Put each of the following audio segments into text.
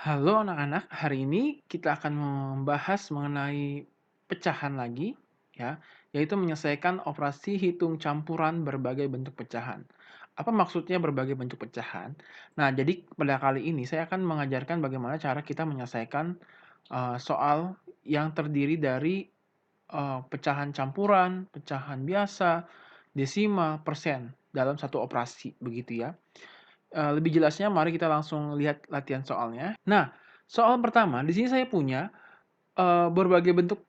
Halo anak-anak, hari ini kita akan membahas mengenai pecahan lagi, ya, yaitu menyelesaikan operasi hitung campuran berbagai bentuk pecahan. Apa maksudnya berbagai bentuk pecahan? Nah, jadi pada kali ini saya akan mengajarkan bagaimana cara kita menyelesaikan soal yang terdiri dari pecahan campuran, pecahan biasa, desimal, persen dalam satu operasi, begitu ya. Lebih jelasnya mari kita langsung lihat latihan soalnya. Nah, soal pertama di sini saya punya, berbagai bentuk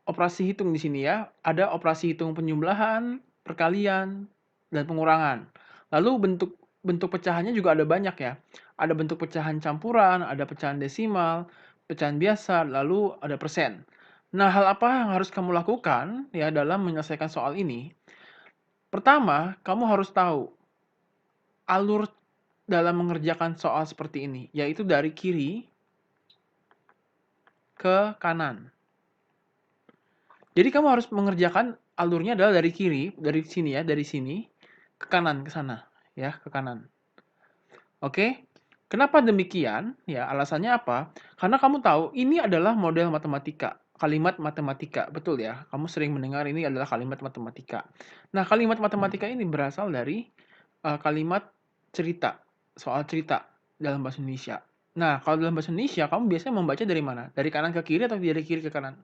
operasi hitung di sini ya. Ada operasi hitung penjumlahan, perkalian, dan pengurangan. Lalu bentuk bentuk pecahannya juga ada banyak ya. Ada bentuk pecahan campuran, ada pecahan desimal, pecahan biasa, lalu ada persen. Nah, hal apa yang harus kamu lakukan ya dalam menyelesaikan soal ini? Pertama, kamu harus tahu alur dalam mengerjakan soal seperti ini, yaitu dari kiri ke kanan. Jadi kamu harus mengerjakan alurnya adalah dari kiri, dari sini ya, dari sini ke kanan, ke sana, ya, ke kanan. Oke? Kenapa demikian? Ya, alasannya apa? Karena kamu tahu ini adalah model matematika, kalimat matematika, betul ya? Kamu sering mendengar ini adalah kalimat matematika. Nah, kalimat matematika ini berasal dari kalimat cerita, soal cerita dalam bahasa Indonesia. Nah, kalau dalam bahasa Indonesia, kamu biasanya membaca dari mana? Dari kanan ke kiri atau dari kiri ke kanan?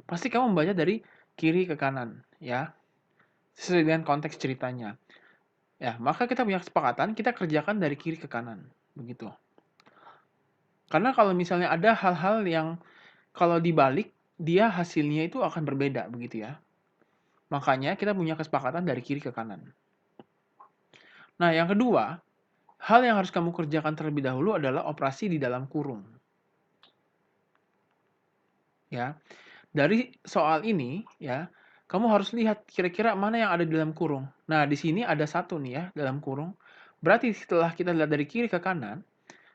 Pasti kamu membaca dari kiri ke kanan, ya, sesuai dengan konteks ceritanya. Ya, maka kita punya kesepakatan, kita kerjakan dari kiri ke kanan, begitu. Karena kalau misalnya ada hal-hal yang kalau dibalik, dia hasilnya itu akan berbeda, begitu ya. Makanya kita punya kesepakatan dari kiri ke kanan. Nah, yang kedua, hal yang harus kamu kerjakan terlebih dahulu adalah operasi di dalam kurung. Ya, dari soal ini, ya, kamu harus lihat kira-kira mana yang ada di dalam kurung. Nah, di sini ada satu nih ya, dalam kurung. Berarti setelah kita lihat dari kiri ke kanan,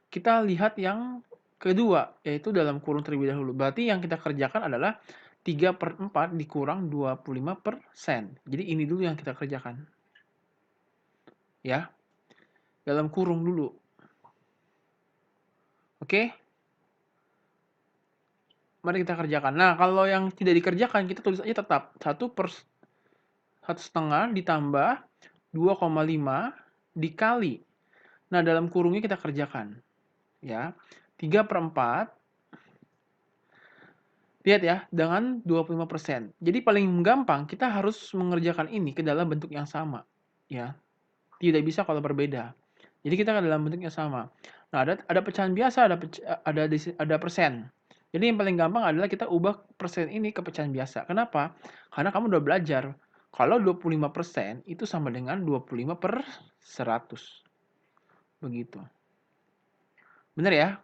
kita lihat yang kedua, yaitu dalam kurung terlebih dahulu. Berarti yang kita kerjakan adalah 3/4 dikurang 25%. Jadi ini dulu yang kita kerjakan. Ya, dalam kurung dulu. Oke? Mari kita kerjakan. Nah, kalau yang tidak dikerjakan, kita tulis aja tetap 1/1 ditambah 2,5 dikali. Nah, dalam kurungnya kita kerjakan. Ya, 3/4. Lihat ya, dengan 25%. Jadi paling gampang kita harus mengerjakan ini ke dalam bentuk yang sama, ya. Tidak bisa kalau berbeda. Jadi kita ke dalam bentuk yang sama. Nah, ada pecahan biasa, ada persen. Jadi yang paling gampang adalah kita ubah persen ini ke pecahan biasa. Kenapa? Karena kamu udah belajar kalau 25% itu sama dengan 25/100. Begitu. Benar ya?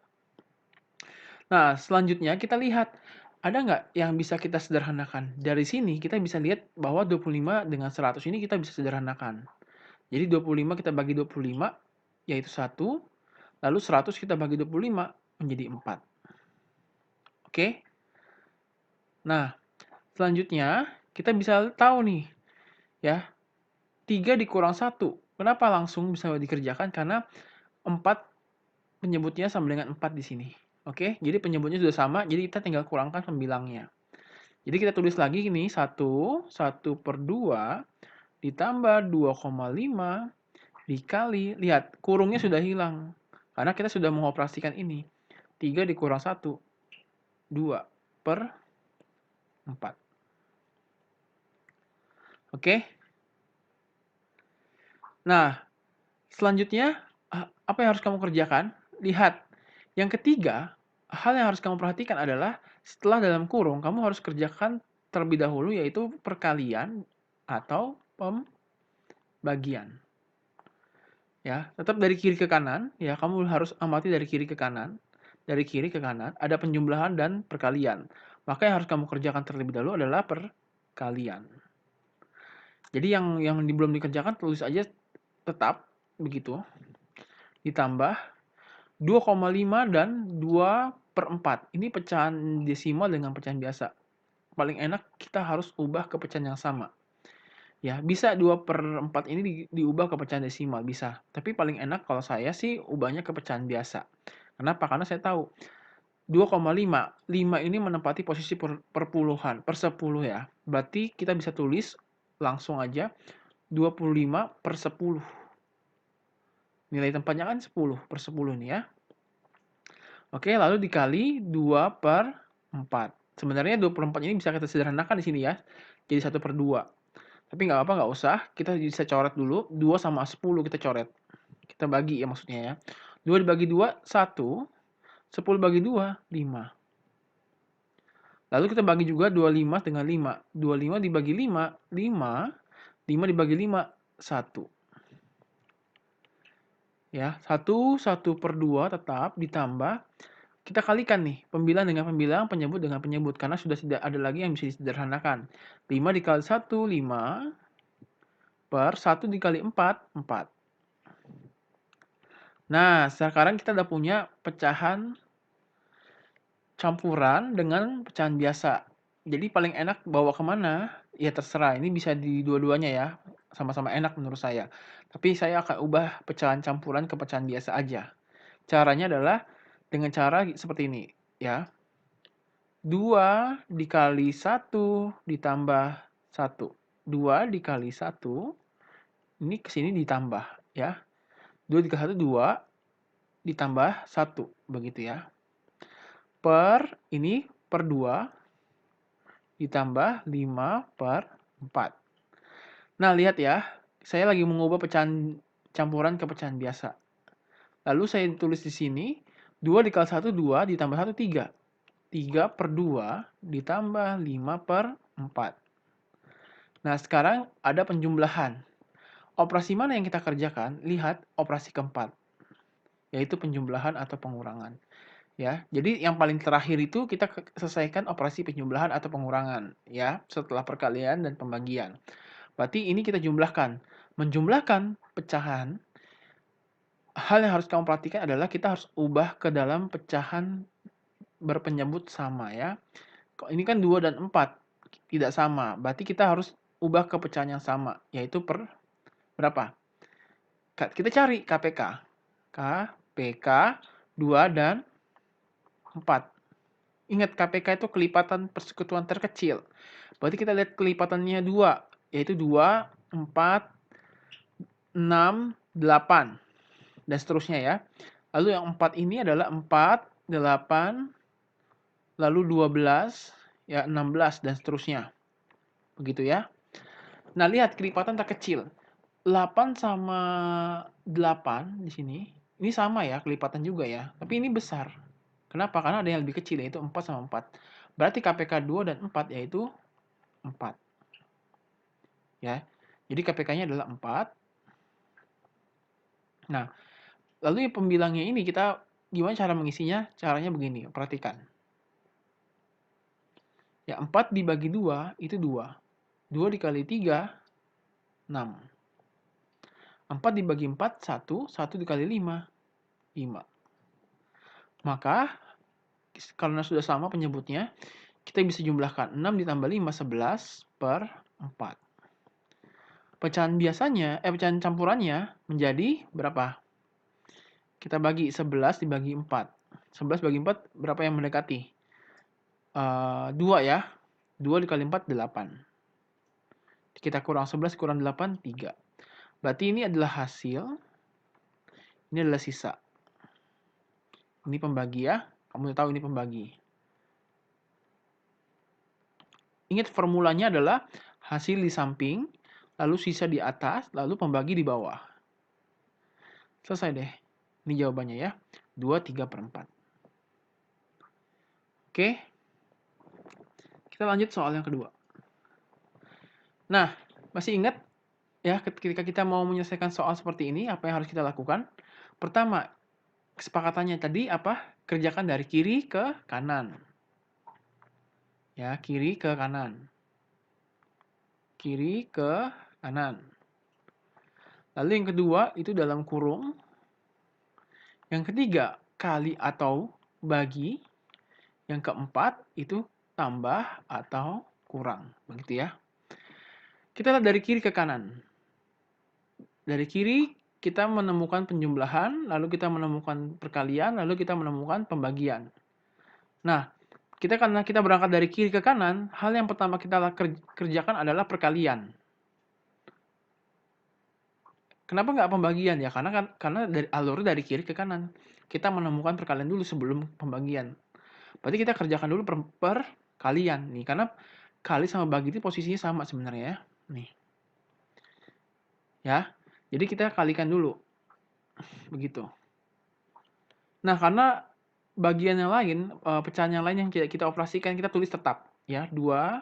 Nah, selanjutnya kita lihat, ada nggak yang bisa kita sederhanakan? Dari sini kita bisa lihat bahwa 25 dengan 100 ini kita bisa sederhanakan. Jadi 25 kita bagi 25, yaitu 1, lalu 100 kita bagi 25 menjadi 4. Oke? Nah, selanjutnya kita bisa tahu nih, ya, 3 dikurang 1. Kenapa langsung bisa dikerjakan? Karena 4 penyebutnya sama dengan 4 di sini. Oke? Jadi penyebutnya sudah sama, jadi kita tinggal kurangkan pembilangnya. Jadi kita tulis lagi ini 1/2 ditambah 2,5 dikali, lihat kurungnya sudah hilang. Karena kita sudah mengoperasikan ini. 3 dikurang 1, 2/4. Oke? Nah, selanjutnya apa yang harus kamu kerjakan? Lihat, yang ketiga, hal yang harus kamu perhatikan adalah setelah dalam kurung, kamu harus kerjakan terlebih dahulu yaitu perkalian atau pembagian. Ya, tetap dari kiri ke kanan, ya, kamu harus amati dari kiri ke kanan. Dari kiri ke kanan ada penjumlahan dan perkalian. Maka yang harus kamu kerjakan terlebih dahulu adalah perkalian. Jadi yang belum dikerjakan tulis aja tetap begitu. Ditambah 2,5 dan 2/4. Ini pecahan desimal dengan pecahan biasa. Paling enak kita harus ubah ke pecahan yang sama. Ya, bisa 2/4 ini diubah ke pecahan desimal, bisa. Tapi paling enak kalau saya sih ubahnya ke pecahan biasa. Kenapa? Karena saya tahu 2,5. 5 ini menempati posisi perpuluhan, per 10 ya. Berarti kita bisa tulis langsung aja 25/10. Nilai tempatnya kan 10/10 nih ya. Oke, lalu dikali 2/4. Sebenarnya 2/4 ini bisa kita sederhanakan di sini ya. Jadi 1/2. Tapi nggak apa-apa, nggak usah. Kita bisa coret dulu. 2 sama 10 kita coret. Kita bagi ya maksudnya ya. 2 dibagi 2, 1. 10 bagi 2, 5. Lalu kita bagi juga 25 dengan 5. 25 dibagi 5, 5. 5 dibagi 5, 1. Ya, 1/2 tetap ditambah. Kita kalikan nih, pembilang dengan pembilang, penyebut dengan penyebut. Karena sudah tidak ada lagi yang bisa disederhanakan. 5 dikali 1, 5. Per 1 dikali 4, 4. Nah, sekarang kita udah punya pecahan campuran dengan pecahan biasa. Jadi paling enak bawa kemana? Ya terserah, ini bisa di dua-duanya ya. Sama-sama enak menurut saya. Tapi saya akan ubah pecahan campuran ke pecahan biasa aja. Caranya adalah dengan cara seperti ini ya. 2 dikali 1 ditambah 1. 2 dikali 1, ini kesini ditambah ya. 2 dikali 1, 2 ditambah 1. Begitu ya. Ini per 2 ditambah 5/4. Nah, lihat ya. Saya lagi mengubah pecahan campuran ke pecahan biasa. Lalu saya tulis di sini 2 dikali 1, 2 ditambah 1, 3. 3/2 ditambah 5/4. Nah, sekarang ada penjumlahan. Operasi mana yang kita kerjakan? Lihat operasi keempat, yaitu penjumlahan atau pengurangan. Ya, jadi yang paling terakhir itu kita selesaikan operasi penjumlahan atau pengurangan ya, setelah perkalian dan pembagian. Berarti ini kita jumlahkan. Menjumlahkan pecahan, hal yang harus kamu perhatikan adalah kita harus ubah ke dalam pecahan berpenyebut sama ya. Ini kan 2 dan 4 tidak sama. Berarti kita harus ubah ke pecahan yang sama, yaitu per berapa? Kita cari KPK. KPK 2 dan 4. Ingat, KPK itu kelipatan persekutuan terkecil. Berarti kita lihat kelipatannya 2, yaitu 2, 4, 6, 8, dan seterusnya ya. Lalu yang 4 ini adalah 4, 8, lalu 12, ya 16, dan seterusnya. Begitu ya. Nah, lihat kelipatan terkecil. 8 sama 8 di sini, ini sama ya, kelipatan juga ya. Tapi ini besar. Kenapa? Karena ada yang lebih kecil, yaitu 4 sama 4. Berarti KPK 2 dan 4 yaitu 4. Ya. Jadi KPK-nya adalah 4. Nah, lalu yang pembilangnya ini kita gimana cara mengisinya? Caranya begini, perhatikan. Ya, 4 dibagi 2 itu 2. 2 dikali 3, 6. 4 dibagi 4, 1. 1 dikali 5, 5. Maka, karena sudah sama penyebutnya, kita bisa jumlahkan 6 ditambah 5, 11/4. Pecahan pecahan campurannya menjadi berapa? Kita bagi 11 dibagi 4. 11 bagi 4 berapa yang mendekati? 2 ya. 2 dikali 4, 8. Kita kurang 11 kurang 8, 3. Berarti ini adalah hasil. Ini adalah sisa. Ini pembagi ya. Kamu tahu ini pembagi. Ingat formulanya adalah hasil di samping, lalu sisa di atas, lalu pembagi di bawah. Selesai deh. Ini jawabannya ya. 2, 3/4. Oke. Kita lanjut soal yang kedua. Nah, masih ingat ya ketika kita mau menyelesaikan soal seperti ini, apa yang harus kita lakukan? Pertama, kesepakatannya tadi apa? Kerjakan dari kiri ke kanan. Ya, kiri ke kanan. Kiri ke kanan. Lalu yang kedua, itu dalam kurung. Yang ketiga, kali atau bagi. Yang keempat, itu tambah atau kurang. Begitu ya. Kita lihat dari kiri ke kanan. Dari kiri kita menemukan penjumlahan, lalu kita menemukan perkalian, lalu kita menemukan pembagian. Nah, karena kita berangkat dari kiri ke kanan, hal yang pertama kita kerjakan adalah perkalian. Kenapa nggak pembagian ya? Karena dari alur dari kiri ke kanan. Kita menemukan perkalian dulu sebelum pembagian. Berarti kita kerjakan dulu perkalian nih, karena kali sama bagi itu posisinya sama sebenarnya ya. Nih. Ya. Jadi kita kalikan dulu. Begitu. Nah, karena bagian yang lain, pecahan yang lain yang kita operasikan, kita tulis tetap ya. 2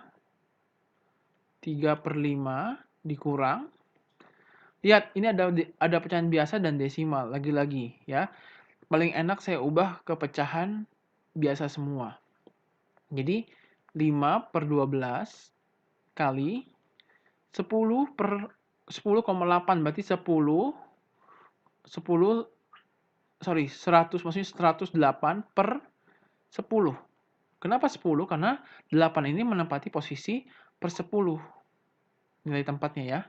3/5 dikurang. Lihat, ini ada pecahan biasa dan desimal lagi-lagi ya. Paling enak saya ubah ke pecahan biasa semua. Jadi 5/12 kali 10/10,8 berarti 100, maksudnya 108/10. Kenapa 10? Karena 8 ini menempati posisi per 10 nilai tempatnya ya.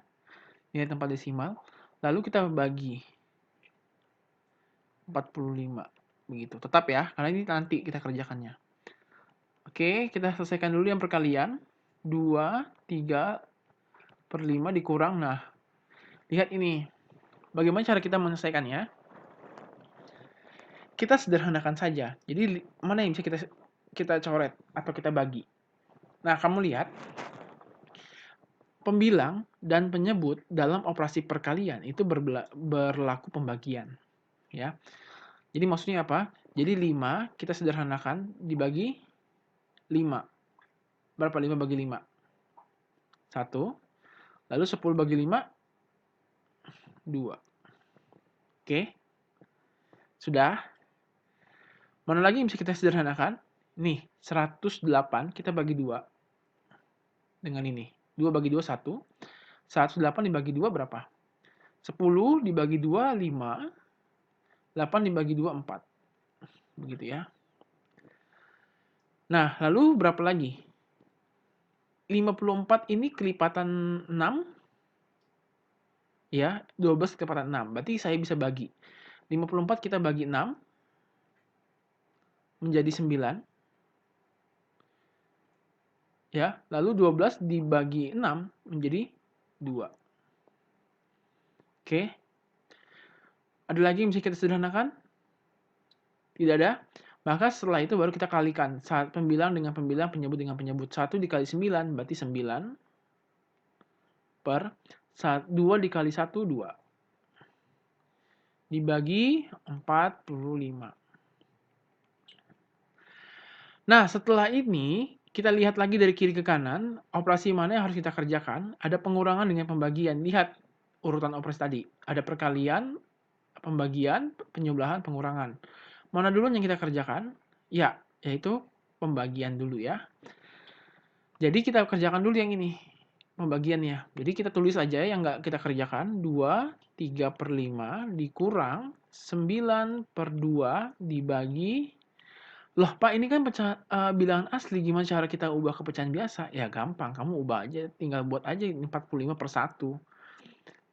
Nilai tempat desimal. Lalu kita bagi 45 begitu. Tetap ya, karena ini nanti kita kerjakannya. Oke, kita selesaikan dulu yang perkalian. 2 3/5 dikurang. Nah, lihat ini. Bagaimana cara kita menyelesaikannya? Kita sederhanakan saja. Jadi mana yang bisa kita coret atau kita bagi? Nah, kamu lihat pembilang dan penyebut dalam operasi perkalian itu berlaku pembagian, ya. Jadi maksudnya apa? Jadi 5 kita sederhanakan dibagi 5. Berapa 5 bagi 5? 1. Lalu 10 bagi 5 2. Oke. Sudah. Mana lagi yang bisa kita sederhanakan? Nih, 108 kita bagi 2 dengan ini. 2 bagi 2 1. 108 dibagi 2 berapa? 10 dibagi 2 5. 8 dibagi 2 4. Begitu ya. Nah, lalu berapa lagi? 54 ini kelipatan 6. Ya, 12 kelipatan 6. Berarti saya bisa bagi. 54 kita bagi 6 menjadi 9. Ya, lalu 12 dibagi 6 menjadi 2. Oke. Ada lagi yang bisa kita sederhanakan? Tidak ada? Maka setelah itu baru kita kalikan. Saat pembilang dengan pembilang, penyebut dengan penyebut. 1 dikali 9 berarti 9. Per 2 dikali 1, 2. Dibagi 45. Nah, setelah ini, kita lihat lagi dari kiri ke kanan, operasi mana yang harus kita kerjakan. Ada pengurangan dengan pembagian. Lihat urutan operasi tadi. Ada perkalian, pembagian, penjumlahan, pengurangan. Mana dulu yang kita kerjakan? Ya, yaitu pembagian dulu ya. Jadi kita kerjakan dulu yang ini, pembagiannya. Jadi kita tulis aja yang nggak kita kerjakan. 2 3/5 dikurang 9/2 dibagi. Loh Pak, ini kan bilangan asli, gimana cara kita ubah ke pecahan biasa? Ya gampang, kamu ubah aja, tinggal buat aja 45/1.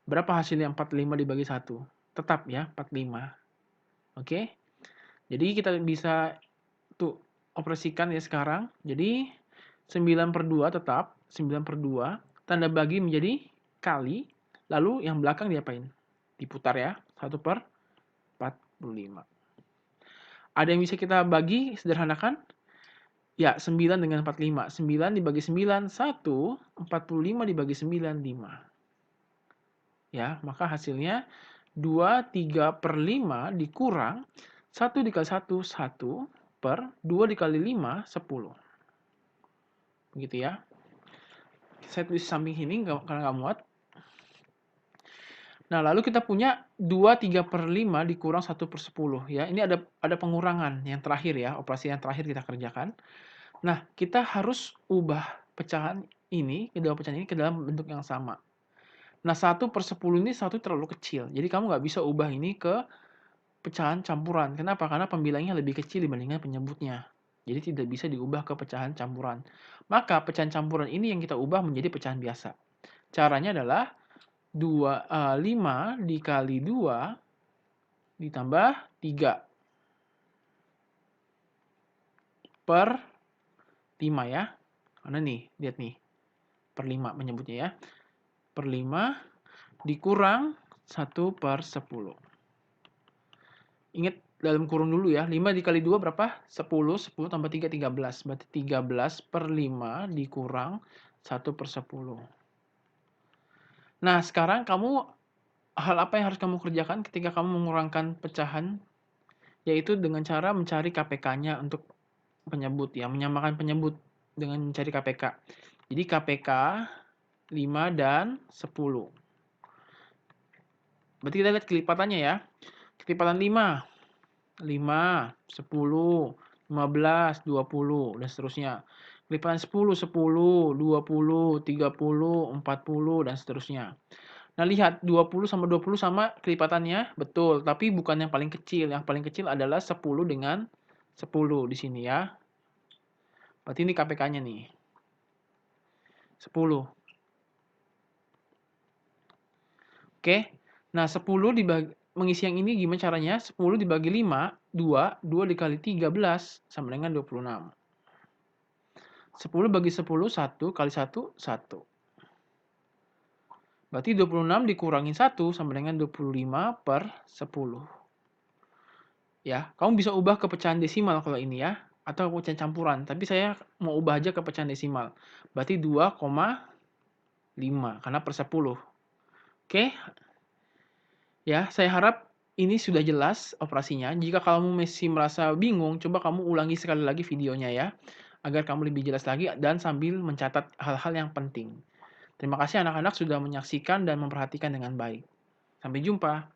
Berapa hasilnya 45 dibagi 1? Tetap ya, 45. Oke? Jadi kita bisa tuh operasikan ya sekarang. Jadi 9/2 tetap, 9/2. Tanda bagi menjadi kali. Lalu yang belakang diapain? Diputar ya, 1/45. Ada yang bisa kita bagi, sederhanakan? Ya, 9 dengan 45. 9 dibagi 9, 1. 45 dibagi 9, 5. Ya, maka hasilnya 2 3/5 dikurang 1 dikali 1, 1. Per 2 dikali 5, 10. Begitu ya. Saya tulis samping sini karena nggak muat. Nah, lalu kita punya 2 3/5 dikurang 1/10 ya. Ini ada pengurangan yang terakhir ya, operasi yang terakhir kita kerjakan. Nah, kita harus ubah pecahan ini, kedua pecahan ini ke dalam bentuk yang sama. Nah, 1/10 ini 1 terlalu kecil. Jadi kamu nggak bisa ubah ini ke pecahan campuran. Kenapa? Karena pembilangnya lebih kecil dibandingkan penyebutnya. Jadi tidak bisa diubah ke pecahan campuran. Maka pecahan campuran ini yang kita ubah menjadi pecahan biasa. Caranya adalah 5 dikali 2 ditambah 3 per 5 ya. Karena nih, lihat nih. Per 5 menyebutnya ya. Per 5 dikurang 1 per 10. Ingat dalam kurung dulu ya. 5 dikali 2 berapa? 10. 10 tambah 3, 13. Berarti 13 per 5 dikurang 1 per 10. Nah, sekarang hal apa yang harus kamu kerjakan ketika kamu mengurangkan pecahan? Yaitu dengan cara mencari KPK-nya untuk penyebut ya. Menyamakan penyebut dengan mencari KPK. Jadi KPK 5 dan 10. Berarti kita lihat kelipatannya ya. Kelipatan 5. 5, 10, 15, 20, dan seterusnya. Kelipatan 10, 10, 20, 30, 40, dan seterusnya. Nah, lihat 20 sama 20 sama kelipatannya, betul. Tapi bukan yang paling kecil. Yang paling kecil adalah 10 dengan 10 di sini ya. Berarti ini KPK-nya nih. 10. Oke. Nah, 10 mengisi yang ini gimana caranya? 10 dibagi 5, 2. 2 dikali 13 sama dengan 26. 10 bagi 10, 1 kali 1, 1. Berarti 26 dikurangin 1 sama dengan 25 per 10. Ya, kamu bisa ubah ke pecahan desimal kalau ini ya. Atau pecahan campuran. Tapi saya mau ubah aja ke pecahan desimal. Berarti 2,5 karena per 10. Oke. Ya, saya harap ini sudah jelas operasinya. Jika kamu masih merasa bingung, coba kamu ulangi sekali lagi videonya ya. Agar kamu lebih jelas lagi dan sambil mencatat hal-hal yang penting. Terima kasih anak-anak sudah menyaksikan dan memperhatikan dengan baik. Sampai jumpa.